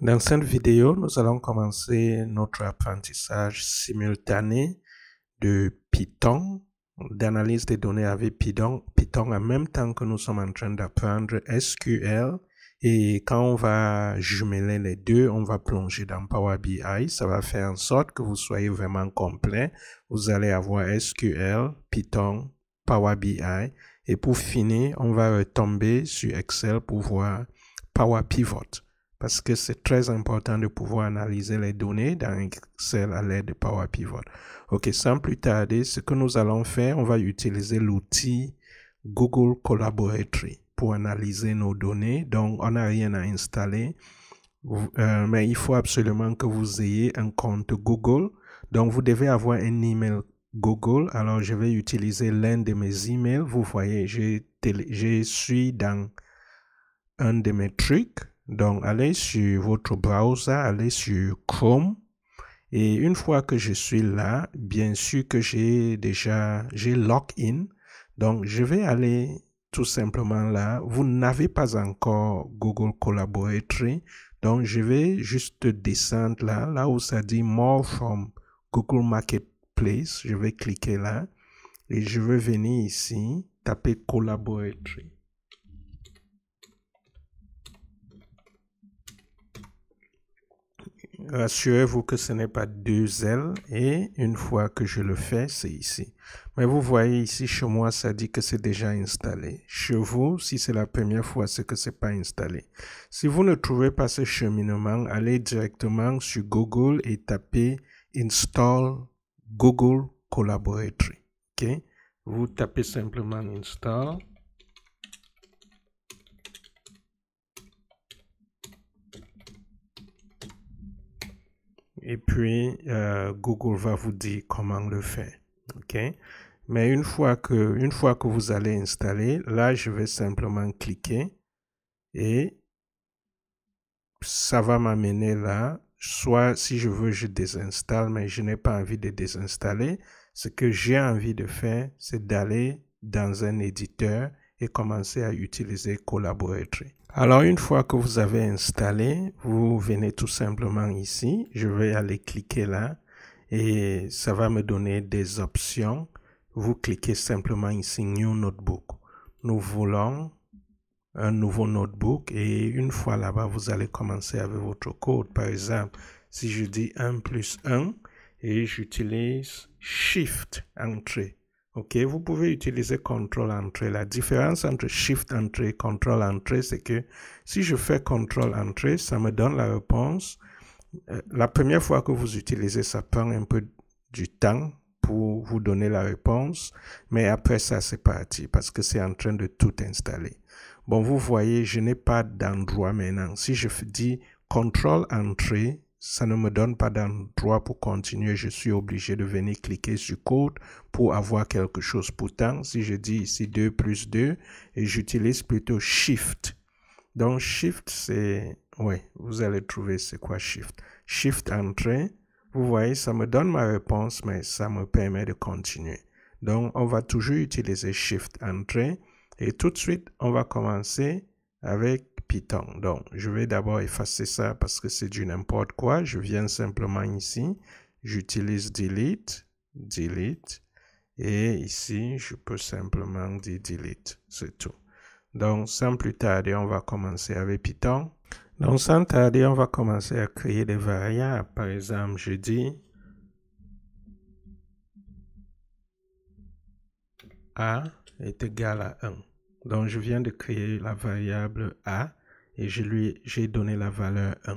Dans cette vidéo, nous allons commencer notre apprentissage simultané de Python, d'analyse des données avec Python en même temps que nous sommes en train d'apprendre SQL. Et quand on va jumeler les deux, on va plonger dans Power BI. Ça va faire en sorte que vous soyez vraiment complet. Vous allez avoir SQL, Python, Power BI. Et pour finir, on va retomber sur Excel pour voir Power Pivot. Parce que c'est très important de pouvoir analyser les données dans Excel à l'aide de Power Pivot. Ok, sans plus tarder, ce que nous allons faire, on va utiliser l'outil Google Collaboratory pour analyser nos données. Donc, on n'a rien à installer, mais il faut absolument que vous ayez un compte Google. Donc, vous devez avoir un email Google. Alors, je vais utiliser l'un de mes emails. Vous voyez, je suis dans un de mes trucs. Donc, allez sur votre browser, allez sur Chrome. Et une fois que je suis là, bien sûr que j'ai login. Donc, je vais aller tout simplement là. Vous n'avez pas encore Google Collaboratory. Donc, je vais juste descendre là où ça dit More from Google Marketplace. Je vais cliquer là. Et je vais venir ici, taper Collaboratory. Rassurez-vous que ce n'est pas deux L et une fois que je le fais, c'est ici. Mais vous voyez ici, chez moi, ça dit que c'est déjà installé. Chez vous, si c'est la première fois, c'est que c'est pas installé. Si vous ne trouvez pas ce cheminement, allez directement sur Google et tapez Install Google Collaboratory. Ok? Vous tapez simplement Install. Et puis, Google va vous dire comment le faire. OK? Mais une fois que vous allez installer, là, je vais simplement cliquer et ça va m'amener là. Soit, si je veux, je désinstalle, mais je n'ai pas envie de désinstaller. Ce que j'ai envie de faire, c'est d'aller dans un éditeur et commencer à utiliser Collaboratory. Alors, une fois que vous avez installé, vous venez tout simplement ici. Je vais aller cliquer là et ça va me donner des options. Vous cliquez simplement ici New Notebook. Nous voulons un nouveau notebook et une fois là-bas, vous allez commencer avec votre code. Par exemple, si je dis 1 plus 1 et j'utilise Shift Entrée. Ok, vous pouvez utiliser Control Entrée. La différence entre Shift Entrée et Control Entrée, c'est que si je fais Control Entrée, ça me donne la réponse. La première fois que vous utilisez, ça prend un peu du temps pour vous donner la réponse, mais après ça, c'est parti parce que c'est en train de tout installer. Bon, vous voyez, je n'ai pas d'endroit maintenant. Si je dis Control Entrée, ça ne me donne pas d'endroit pour continuer. Je suis obligé de venir cliquer sur Code pour avoir quelque chose. Pourtant, si je dis ici 2 plus 2, et j'utilise plutôt Shift. Donc, Shift, c'est... Oui, vous allez trouver c'est quoi Shift. Shift Entrée, vous voyez, ça me donne ma réponse, mais ça me permet de continuer. Donc, on va toujours utiliser Shift Entrée. Et tout de suite, on va commencer avec Python. Donc, je vais d'abord effacer ça parce que c'est du n'importe quoi. Je viens simplement ici. J'utilise Delete, Delete. Et ici, je peux simplement dire Delete. C'est tout. Donc, sans plus tarder, on va commencer avec Python. Donc, sans tarder, on va commencer à créer des variables. Par exemple, je dis A est égal à 1. Donc, je viens de créer la variable A et j'ai donné la valeur 1.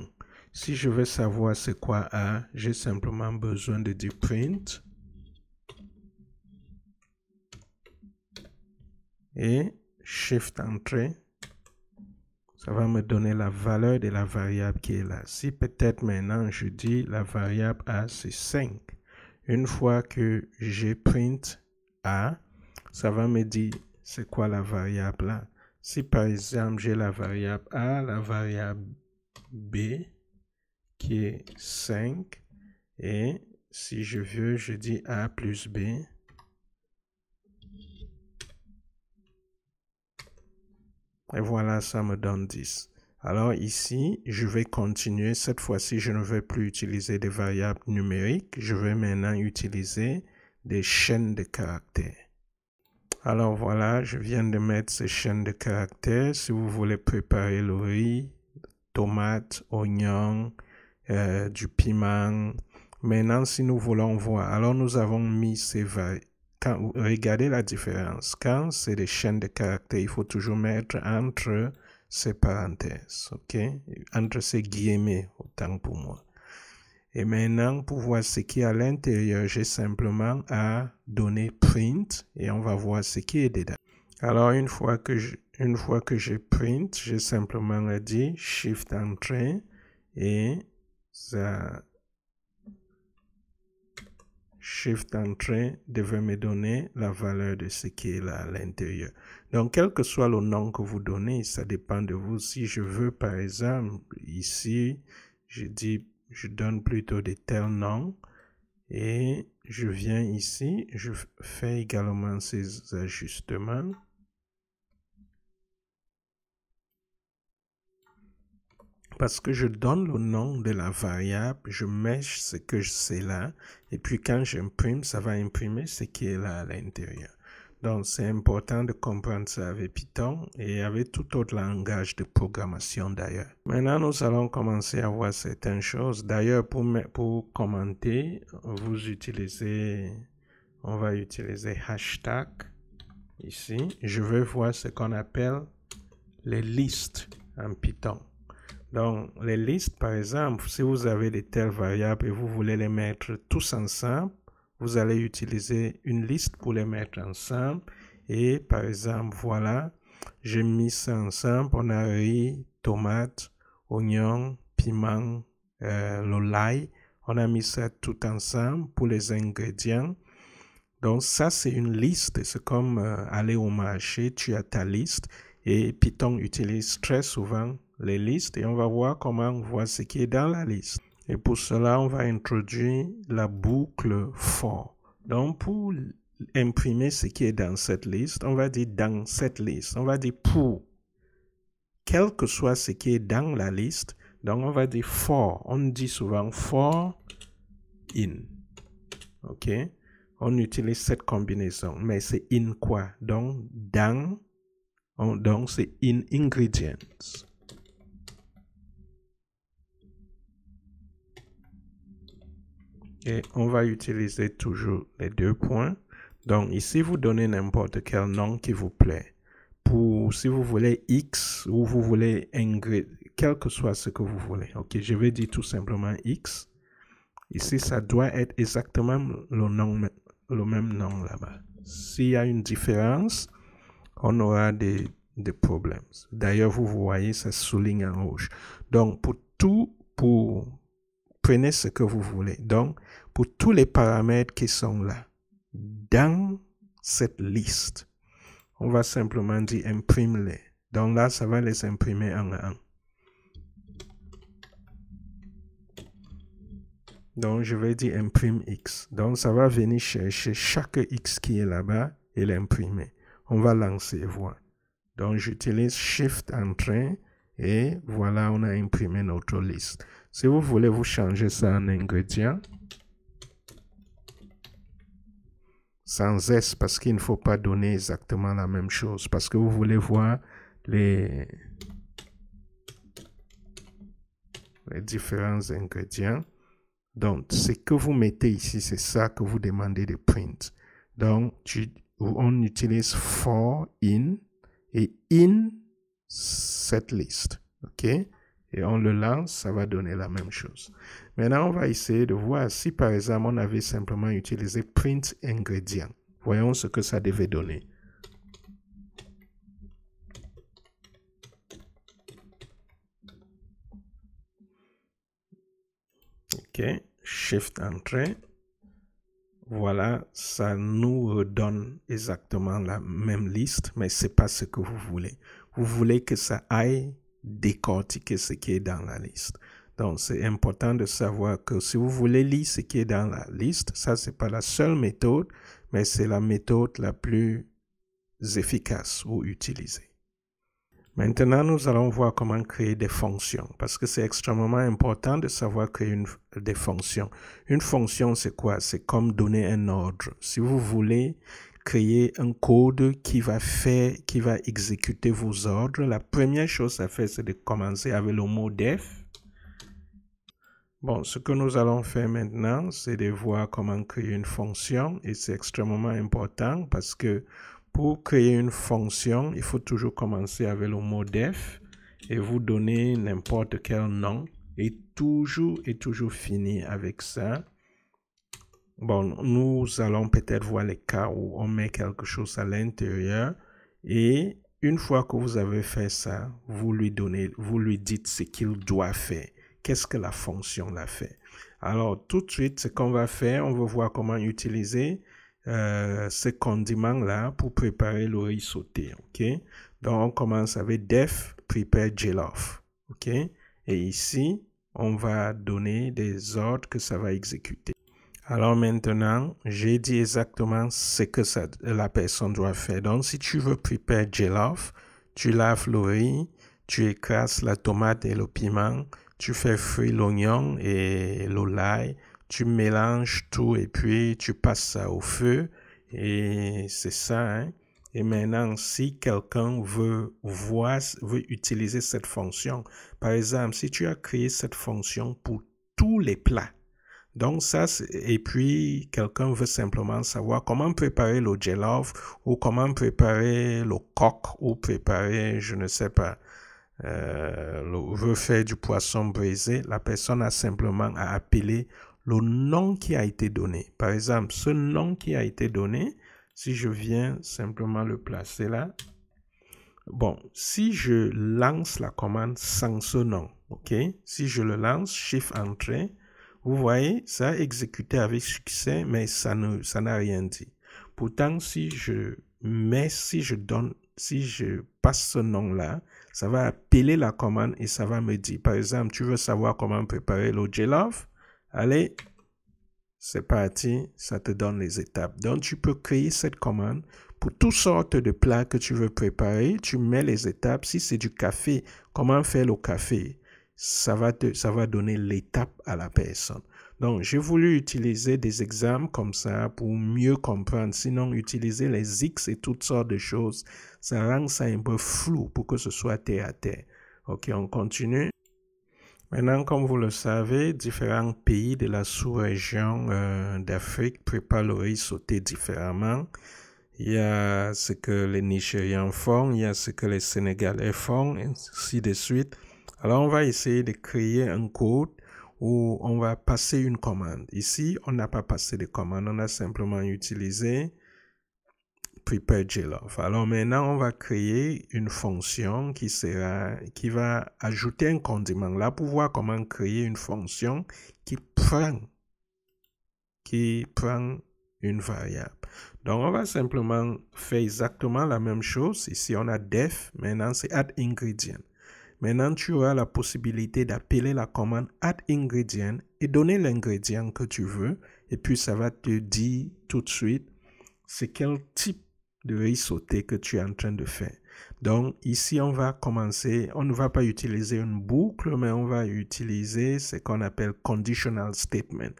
Si je veux savoir c'est quoi A, j'ai simplement besoin de dire print et Shift Entrée. Ça va me donner la valeur de la variable qui est là. Si peut-être maintenant je dis la variable A c'est 5. Une fois que j'ai print A, ça va me dire c'est quoi la variable là. Si par exemple j'ai la variable A, la variable B qui est 5 et si je veux je dis A plus B. Et voilà, ça me donne 10. Alors ici, je vais continuer. Cette fois-ci, je ne vais plus utiliser des variables numériques. Je vais maintenant utiliser des chaînes de caractères. Alors voilà, je viens de mettre ces chaînes de caractères. Si vous voulez préparer le riz, tomates, oignons, du piment. Maintenant, si nous voulons voir, alors nous avons mis ces variables. Regardez la différence. Quand c'est des chaînes de caractères, il faut toujours mettre entre ces parenthèses, ok? Entre ces guillemets, autant pour moi. Et maintenant, pour voir ce qui est à l'intérieur, j'ai simplement à donner print et on va voir ce qui est dedans. Alors, une fois que j'ai print, j'ai simplement à dire Shift Entrée et ça... Shift Entrée devait me donner la valeur de ce qui est là à l'intérieur. Donc, quel que soit le nom que vous donnez, ça dépend de vous. Si je veux, par exemple, ici, je donne plutôt des tels noms et je viens ici, je fais également ces ajustements. Parce que je donne le nom de la variable, je mets ce que je sais là, et puis quand j'imprime, ça va imprimer ce qui est là à l'intérieur. Donc, c'est important de comprendre ça avec Python et avec tout autre langage de programmation d'ailleurs. Maintenant, nous allons commencer à voir certaines choses. D'ailleurs, pour commenter, on va utiliser hashtag ici. Je vais voir ce qu'on appelle les listes en Python. Donc, les listes, par exemple, si vous avez de telles variables et vous voulez les mettre tous ensemble, vous allez utiliser une liste pour les mettre ensemble. Et par exemple, voilà, j'ai mis ça ensemble. On a riz, tomate, oignon, piment, le l'ail. On a mis ça tout ensemble pour les ingrédients. Donc, ça, c'est une liste. C'est comme aller au marché, tu as ta liste. Et Python utilise très souvent les listes et on va voir comment on voit ce qui est dans la liste. Et pour cela, on va introduire la boucle for. Donc, pour imprimer ce qui est dans cette liste, on va dire dans cette liste. On va dire pour. Quel que soit ce qui est dans la liste, donc on va dire for. On dit souvent for in. OK? On utilise cette combinaison, mais c'est in quoi? Donc, dans, donc c'est in ingredients. Et on va utiliser toujours les deux points. Donc ici, vous donnez n'importe quel nom qui vous plaît. Si vous voulez X ou vous voulez quel que soit ce que vous voulez. Ok, je vais dire tout simplement X. Ici, ça doit être exactement le même nom là-bas. S'il y a une différence, on aura des problèmes. D'ailleurs, vous voyez, ça souligne en rouge. Donc, prenez ce que vous voulez. Donc, pour tous les paramètres qui sont là, dans cette liste, on va simplement dire imprime-les. Donc là, ça va les imprimer un à un. Donc, je vais dire imprime X. Donc, ça va venir chercher chaque X qui est là-bas et l'imprimer. On va lancer et voir. Donc, j'utilise Shift Entrée et voilà, on a imprimé notre liste. Si vous voulez vous changer ça en ingrédient, sans S parce qu'il ne faut pas donner exactement la même chose parce que vous voulez voir les différents ingrédients. Donc, ce que vous mettez ici, c'est ça que vous demandez de print. Donc, on utilise for in et in cette liste. OK? Et on le lance, ça va donner la même chose. Maintenant, on va essayer de voir si, par exemple, on avait simplement utilisé print ingrédient. Voyons ce que ça devait donner. OK, Shift Entrée. Voilà, ça nous redonne exactement la même liste, mais ce n'est pas ce que vous voulez. Vous voulez que ça aille décortiquer ce qui est dans la liste. Donc, c'est important de savoir que si vous voulez lire ce qui est dans la liste, ça, ce n'est pas la seule méthode, mais c'est la méthode la plus efficace ou utilisée. Maintenant, nous allons voir comment créer des fonctions parce que c'est extrêmement important de savoir créer des fonctions. Une fonction, c'est quoi? C'est comme donner un ordre. Si vous voulez créer un code qui va exécuter vos ordres, la première chose à faire, c'est de commencer avec le mot def. Bon, ce que nous allons faire maintenant, c'est de voir comment créer une fonction et c'est extrêmement important parce que pour créer une fonction, il faut toujours commencer avec le mot def et vous donner n'importe quel nom et toujours finir avec ça. Bon, nous allons peut-être voir les cas où on met quelque chose à l'intérieur et une fois que vous avez fait ça, vous lui dites ce qu'il doit faire. Qu'est-ce que la fonction l'a fait? Alors, tout de suite, ce qu'on va faire, on va voir comment utiliser ce condiment-là pour préparer le riz sauté, ok? Donc, on commence avec def prepare jollof, ok? Et ici, on va donner des ordres que ça va exécuter. Alors maintenant, j'ai dit exactement ce que la personne doit faire. Donc, si tu veux préparer jollof, tu laves le riz, tu écrases la tomate et le piment, tu fais frire l'oignon et l'ail, tu mélanges tout et puis tu passes ça au feu et c'est ça. Hein? Et maintenant, si quelqu'un veut utiliser cette fonction, par exemple, si tu as créé cette fonction pour tous les plats, donc ça, et puis quelqu'un veut simplement savoir comment préparer le jollof ou comment préparer le coq ou préparer, je ne sais pas, veut faire du poisson braisé, la personne a simplement à appeler le nom qui a été donné. Par exemple, ce nom qui a été donné, si je viens simplement le placer là, bon, si je lance la commande sans ce nom, ok, si je le lance, Shift Entrée, vous voyez, ça a exécuté avec succès, mais ça n'a rien dit. Pourtant, si je passe ce nom-là, ça va appeler la commande et ça va me dire, par exemple, tu veux savoir comment préparer le jollof? Allez, c'est parti, ça te donne les étapes. Donc, tu peux créer cette commande pour toutes sortes de plats que tu veux préparer. Tu mets les étapes. Si c'est du café, comment faire le café? Ça va donner l'étape à la personne. Donc, j'ai voulu utiliser des exemples comme ça pour mieux comprendre. Sinon, utiliser les X et toutes sortes de choses, ça rend ça un peu flou pour que ce soit terre à terre. Ok, on continue. Maintenant, comme vous le savez, différents pays de la sous-région d'Afrique préparent le riz sauté différemment. Il y a ce que les Nigérians font, il y a ce que les Sénégalais font, ainsi de suite. Alors, on va essayer de créer un code où on va passer une commande. Ici, on n'a pas passé de commande, on a simplement utilisé prepare jollof. Alors maintenant, on va créer une fonction qui va ajouter un condiment. Là, pour voir comment créer une fonction qui prend une variable. Donc, on va simplement faire exactement la même chose. Ici, on a def. Maintenant, c'est add ingredient. Maintenant, tu auras la possibilité d'appeler la commande add ingredient et donner l'ingrédient que tu veux. Et puis, ça va te dire tout de suite c'est quel type de riz sauté que tu es en train de faire. Donc, ici, on va commencer, on ne va pas utiliser une boucle, mais on va utiliser ce qu'on appelle conditional statement.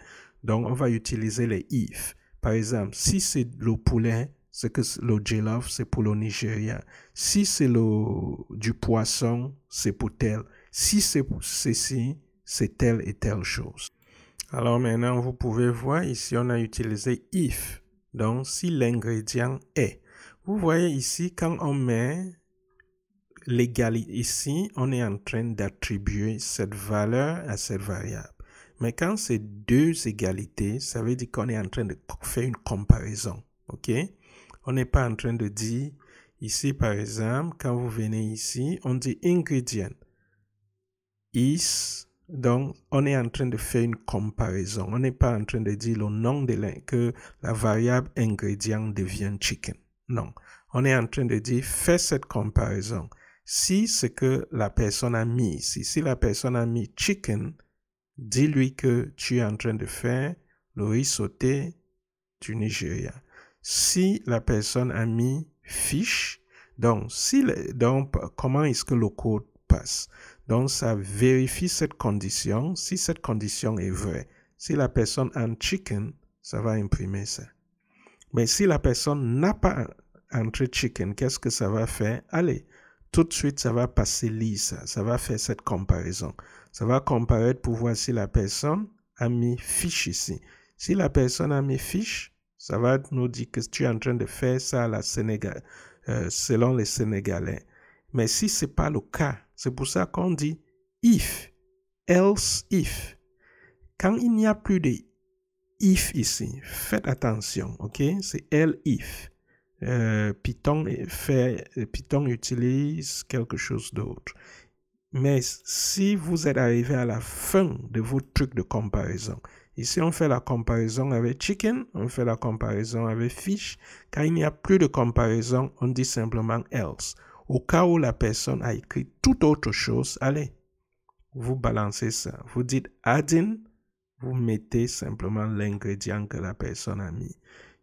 Donc, on va utiliser les if. Par exemple, si c'est le poulet, c'est que le jollof, c'est pour le Nigeria. Si c'est du poisson, c'est pour tel. Si c'est ceci, c'est telle et telle chose. Alors maintenant, vous pouvez voir, ici, on a utilisé if. Donc, si l'ingrédient est. Vous voyez ici, quand on met l'égalité, ici, on est en train d'attribuer cette valeur à cette variable. Mais quand c'est deux égalités, ça veut dire qu'on est en train de faire une comparaison. OK? On n'est pas en train de dire, ici, par exemple, quand vous venez ici, on dit ingredient is. Donc, on est en train de faire une comparaison. On n'est pas en train de dire le nom que la variable ingrédient devient chicken. Non. On est en train de dire, fais cette comparaison. Si ce que la personne a mis ici, si la personne a mis chicken, dis-lui que tu es en train de faire le riz sauté du Nigeria. Si la personne a mis fish, Donc, comment est-ce que le code passe? Donc, ça vérifie cette condition. Si cette condition est vraie, si la personne a un chicken, ça va imprimer ça. Mais si la personne n'a pas entré chicken, qu'est-ce que ça va faire? Allez, tout de suite, ça va passer lisse. Ça va faire cette comparaison. Ça va comparer pour voir si la personne a mis fiche ici. Si la personne a mis fiche, ça va nous dire que tu es en train de faire ça à la Sénégal, selon les Sénégalais. Mais si ce n'est pas le cas, c'est pour ça qu'on dit if, else if. Quand il n'y a plus de if ici, faites attention, ok? C'est else if. Python utilise quelque chose d'autre. Mais si vous êtes arrivé à la fin de votre truc de comparaison, ici on fait la comparaison avec chicken, on fait la comparaison avec fish. Quand il n'y a plus de comparaison, on dit simplement else. Au cas où la personne a écrit toute autre chose, allez, vous balancez ça. Vous dites add-in, vous mettez simplement l'ingrédient que la personne a mis.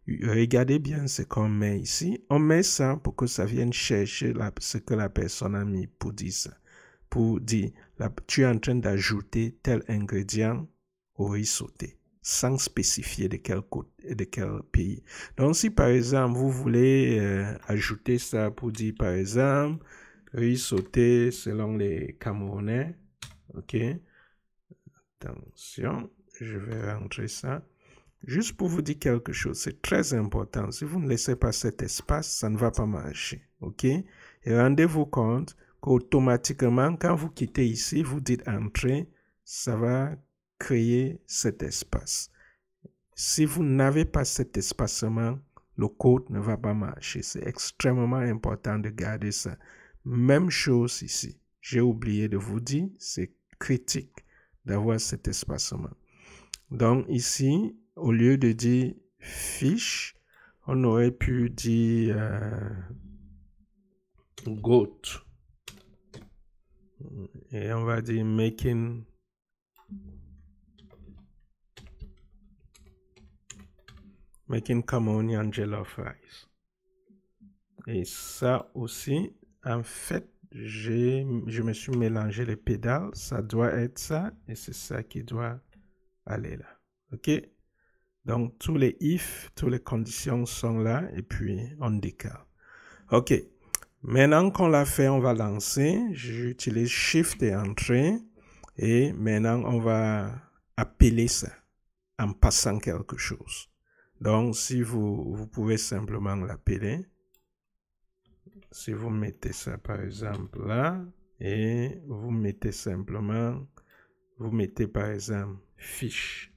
Regardez bien ce qu'on met ici. On met ça pour que ça vienne chercher ce que la personne a mis pour dire ça. Pour dire, tu es en train d'ajouter tel ingrédient au riz sauté, sans spécifier de quel pays. Donc, si par exemple, vous voulez ajouter ça pour dire, par exemple, riz sauté selon les Camerounais, ok, attention, je vais rentrer ça. Juste pour vous dire quelque chose, c'est très important. Si vous ne laissez pas cet espace, ça ne va pas marcher, ok? Et rendez-vous compte qu'automatiquement, quand vous quittez ici, vous dites entrer, ça va créer cet espace. Si vous n'avez pas cet espacement, le code ne va pas marcher. C'est extrêmement important de garder ça. Même chose ici. J'ai oublié de vous dire, c'est critique d'avoir cet espacement. Donc ici, au lieu de dire fiche, on aurait pu dire goat. Et on va dire making Cameroonian jollof rice. Et ça aussi, en fait, je me suis mélangé les pédales. Ça doit être ça et c'est ça qui doit aller là. OK? Donc, tous les if, toutes les conditions sont là et puis on décale. OK. Maintenant qu'on l'a fait, on va lancer. J'utilise Shift et Entrée. Et maintenant, on va appeler ça en passant quelque chose. Donc, si vous pouvez simplement l'appeler. Si vous mettez ça, par exemple, là, et vous mettez simplement, vous mettez par exemple fiche.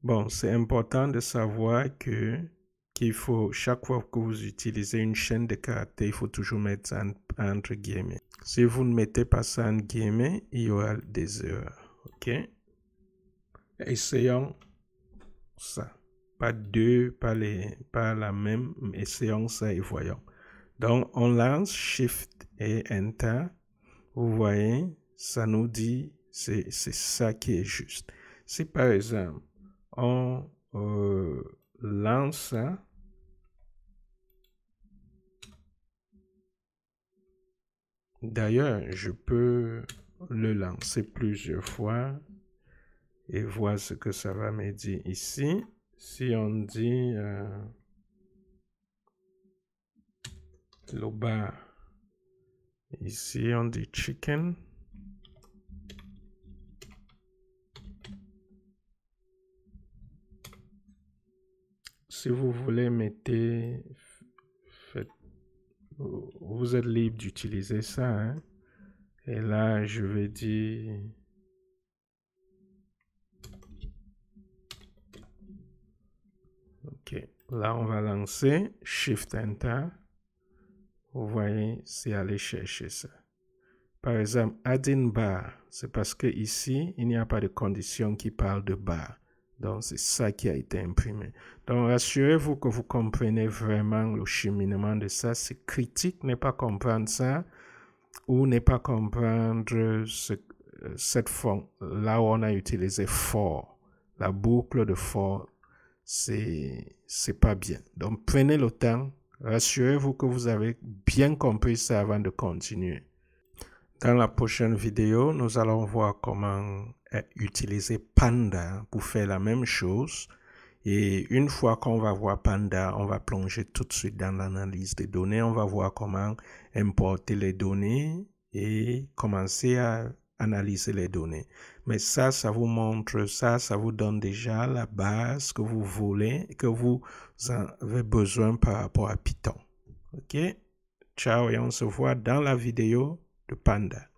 Bon, c'est important de savoir qu'il faut, chaque fois que vous utilisez une chaîne de caractères, il faut toujours mettre ça entre guillemets. Si vous ne mettez pas ça en guillemets, il y aura des erreurs. OK? Essayons ça. Pas deux, pas la même, essayons ça et voyons. Donc, on lance Shift et Enter. Vous voyez, ça nous dit, c'est ça qui est juste. Si par exemple, on lance ça, d'ailleurs, je peux le lancer plusieurs fois et voir ce que ça va me dire ici. Si on dit le bas, ici on dit chicken. Si vous voulez, vous êtes libre d'utiliser ça. Hein? Et là, je vais dire OK. Là, on va lancer Shift Enter. Vous voyez, c'est aller chercher ça. Par exemple, add-in bar, c'est parce que ici, il n'y a pas de condition qui parle de bar. Donc, c'est ça qui a été imprimé. Donc, rassurez-vous que vous comprenez vraiment le cheminement de ça. C'est critique, ne pas comprendre ça ou ne pas comprendre cette forme. Là où on a utilisé for, la boucle de for, c'est pas bien. Donc, prenez le temps. Rassurez-vous que vous avez bien compris ça avant de continuer. Dans la prochaine vidéo, nous allons voir comment utiliser Panda pour faire la même chose. Et une fois qu'on va voir Panda, on va plonger tout de suite dans l'analyse des données. On va voir comment importer les données et commencer à analyser les données. Mais ça vous montre, ça vous donne déjà la base que vous voulez, que vous avez besoin par rapport à Python. OK? Ciao et on se voit dans la vidéo de Panda.